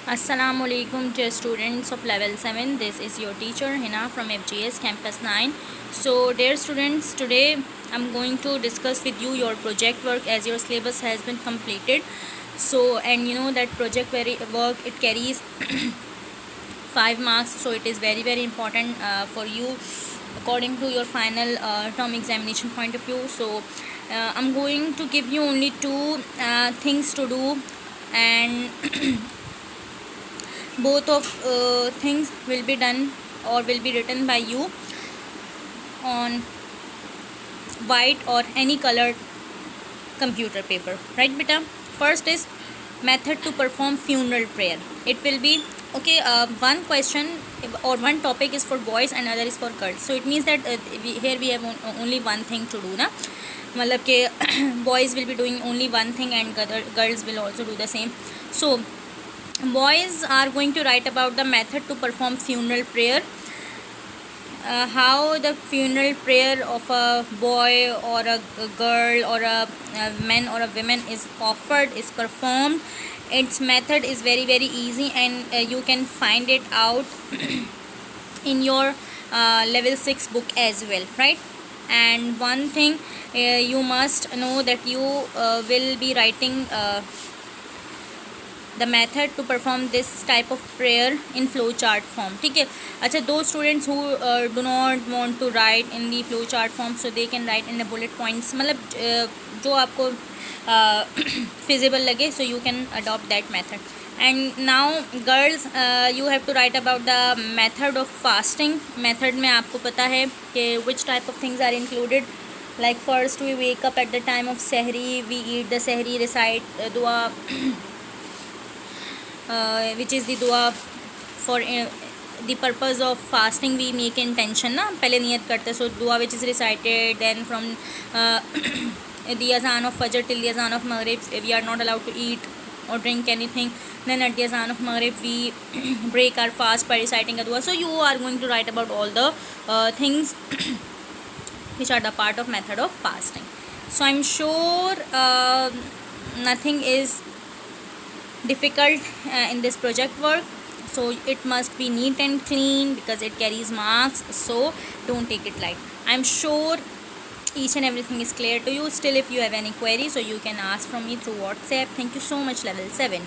Assalamualaikum dear students of level 7. This is your teacher Hina from FGS Campus 9. So dear students, today I'm going to discuss with you your project work as your syllabus has been completed. So, and you know that project work, it carries 5 marks, so it is very important for you according to your final term examination point of view. So I'm going to give you only two things to do, and both of things will be done or will be written by you on white or any colored computer paper, right beta? First is method to perform funeral prayer. It will be okay. One question or one topic is for boys and other is for girls, so it means that here we have only one thing to do na, मतलब के boys will be doing only one thing and girls will also do the same. So boys are going to write about the method to perform funeral prayer, how the funeral prayer of a boy or a girl or a man or a woman is offered, is performed. Its method is very easy, and you can find it out in your level 6 book as well, right? And one thing you must know that you will be writing the method to perform this type of prayer in flow chart form. ठीक है. अच्छा, those students who do not want to write in the flow chart form, so they can write in the bullet points, मतलब जो आपको feasible लगे, so you can adopt that method. And now girls, you have to write about the method of fasting. Method में आपको पता है कि which type of things are included. Like first we wake up at the time of sehri, we eat the sehri, recite dua which is the dua for the purpose of fasting. We make intention ना, पहले नियत करते. So dua which is recited, then from the azan of fajr till the azan of maghrib we are not allowed to eat or drink anything. Then at the azan of maghrib we break our fast by reciting a dua. So you are going to write about all the things which are the part of method of fasting. So I'm sure nothing is difficult in this project work, so it must be neat and clean because it carries marks, so don't take it light. I'm sure each and everything is clear to you. Still, if you have any query, so you can ask from me through WhatsApp. Thank you so much, level 7.